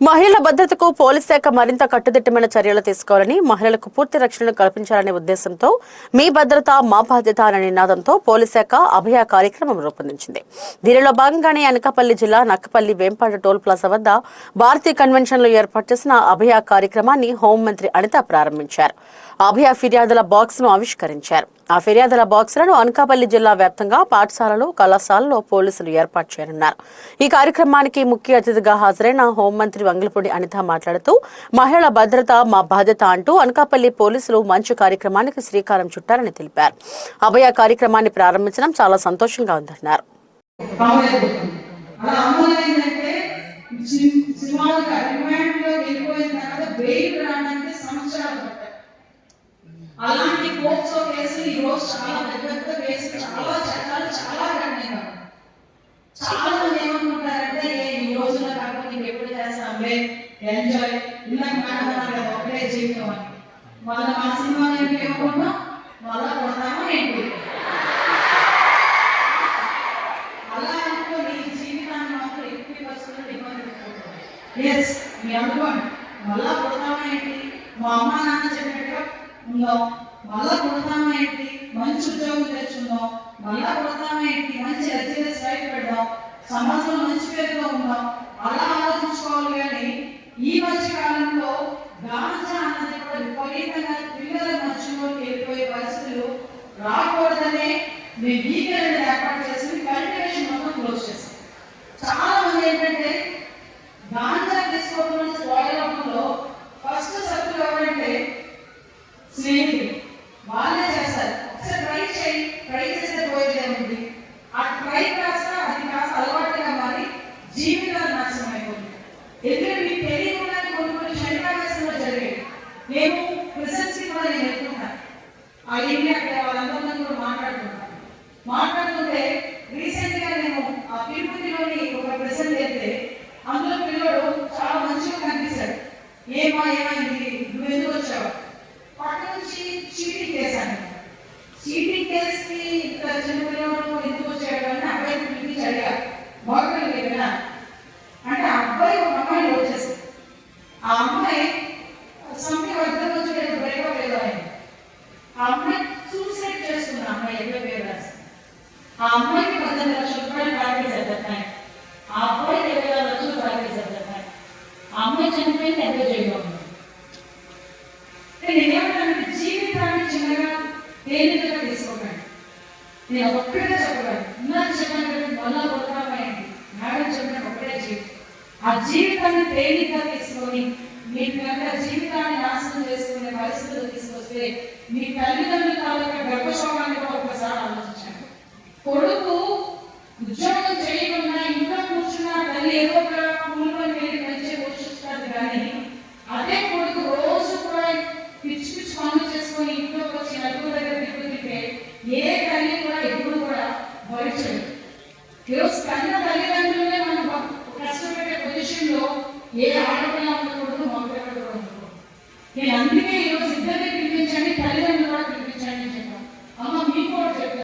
మహిళల భద్రతకు పోలీస్ శాఖ మరింత కట్టుదిట్టమైన చర్యలు తీసుకోవాలని, మహిళలకు పూర్తి రక్షణను కల్పించాలనే ఉద్దేశంతో మీ భద్రత మా బాధ్యత అనే నినాదంతో పోలీస్ శాఖ అభయ కార్యక్రమం రూపొందించింది. దీనిలో భాగంగానే అనకాపల్లి జిల్లా నక్కపల్లి వేంపాడు టోల్ ప్లాజా వద్ద భారతీయ కన్వెన్షన్లో ఏర్పాటు చేసిన అభయ కార్యక్రమాన్ని హోంమంత్రి అనిత ప్రారంభించారు. అభయ ఫిర్యాదుల బాక్స్ ను ఆవిష్కరించారు. ఆ ఫిర్యాదుల బాక్సులను అనకాపల్లి జిల్లా వ్యాప్తంగా పాఠశాలలు, కళాశాలలో పోలీసులు ఏర్పాటు చేయనున్నారు. ఈ కార్యక్రమానికి ముఖ్య అతిథిగా హాజరైన హోంమంత్రి వంగలపూడి అనిత మాట్లాడుతూ, మహిళల భద్రత మా బాధ్యత అంటూ అనకాపల్లి పోలీసులు మంచి కార్యక్రమానికి శ్రీకారం చుట్టారని తెలిపారు. అభయ కార్యక్రమాన్ని ప్రారంభించడం చాలా సంతోషంగా ఉందన్నారు. అలాంటి పోక్సో కేసులు ఈ రోజు చాలా పెద్ద కేసులు, చాలా చట్టాలు చాలా కఠినంగా చాలా మంది ఏమనుకుంటారంటే ఈ రోజున కాకపోతే ఎప్పుడు చేస్తాంలే ఎంజాయ్ ఇలా మాట్లాడాలి ఒకటే జీవితం అని. మన సినిమా ఏమనుకున్నా మళ్ళా కొడతామా ఏంటి అలా అనుకోని జీవితాన్ని మాత్రం ఎక్కువ పరిస్థితులు ఇబ్బంది పెట్టుకుంటాం. ఎస్ మీ అనుకోండి మళ్ళా కొడతామా ఏంటి, మా అమ్మ నాన్న చెప్పినట్టుగా ఉందాం, మళ్ళా కొడతామా ఏంటి, మంచి ఉద్యోగం తెచ్చుకుందాం, మళ్ళా కొడతామా ఏంటి, మంచి ఎగ్జిబిట్ రైట్ పెడదాం, సమాజంలో మంచి పేరుతో ఉందాం, అలా ఆలోచించుకోవాలి. కానీ ఈ మధ్య కాలంలో గాంజా అన్నది కూడా విపరీతంగా పిల్లల మధ్యలోకి వెళ్ళిపోయే పరిస్థితులు రాకూడదనే మేము వీకెండ్ ఏర్పాటు చేసి కల్టివేషన్ మొత్తం క్లోజ్ చేస్తాం. చాలా మంది ఏంటంటే గాంజా తీసుకోవడం స్వాగతంలో ఫస్ట్ సభ్యులు ఎవరంటే స్నేహితులు, వాళ్ళే చేస్తారు. ఒకసారి ట్రై చేస్తే పోయేది ఏముంది, ఆ ట్రై కాస్త అది కాస్త అలవాటుగా మారి జీవితాలు నాశనం అయిపోతుంది. ఎందుకంటే మీకు తెలియకుండా కొన్ని శనివారంలో జరిగేది. నేను ప్రెసెన్స్ కూడా నేను ఎత్తుకుంటాను, ఆ ఇండియా అక్కడ వాళ్ళందరినీ కూడా మాట్లాడుతుంటే రీసెంట్ గా నేను ఆ తిరుపతిలోని ఒక ప్రెసెంట్ వెళ్తే అందులో పిల్లడు చాలా మంచిగా కనిపిస్తాడు. ఏమైంది, నువ్వు ఎందుకు వచ్చావు, పక్క నుంచి చీటింగ్ చేశాను. చీటింగ్ చేసి ఇంత చిన్నపిల్లలు ఎందుకు వచ్చాడు అని అబ్బాయి పిలిపించి అడిగారు. మోడల్ కదా అంటే ఆ అబ్బాయి ఒక అమ్మాయిని వచ్చేసి ఆ అమ్మాయి సంథింగ్ వద్దకు వచ్చి బ్రేకప్ ఏదో అయింది. ఆ అమ్మాయి సూసైడ్ చేసుకున్న అమ్మాయి ఎంతో పేరు రాసి ఆ అమ్మాయికి 18 లక్షల రూపాయలు ప్యాకేజ్ అవుతాయి, ఆ అబ్బాయికి 20 లక్షలు ప్యాకేజ్ అవుతాయి. ఆ అమ్మాయి చనిపోయింది, ఎంతో జైల్లో ఉంది. నేనేమంటానంటే జీవితాన్ని చిన్నగా తేలికగా తీసుకోకండి. నేను ఒక్కడే చెప్పగలను, ఇందాక చెప్పినట్టు మళ్ళా కొడతామేంటి, మేడం చెప్పినట్టు ఒక్కడే జీవితం. ఆ జీవితాన్ని తేలికగా తీసుకొని మీకు కనుక జీవితాన్ని నాశనం చేసుకునే పరిస్థితులు తీసుకొస్తే మీ తల్లిదండ్రుల తాలూకా గర్భశోభాన్ని కూడా ఒకసారి ఆలోచించండి. కొడుకు ఉద్యోగం చేయకుండా ఇంట్లో కూర్చున్న తల్లి ఏదో ఒక కూలిపని వెళ్ళి మంచిగా పోషిస్తుంది. కానీ అదే కొడుకు రోజు కూడా పిచ్చి పిచ్చి పనులు చేసుకొని ఇంట్లోకి వచ్చి నలుగురు దగ్గర తిప్పుతుంటే ఏ తల్లి కూడా ఎప్పుడు కూడా భరించదు. ఈరోజు కన్న తల్లిదండ్రులనే మనం కష్టపెట్టే పొజిషన్లో ఏ ఆడ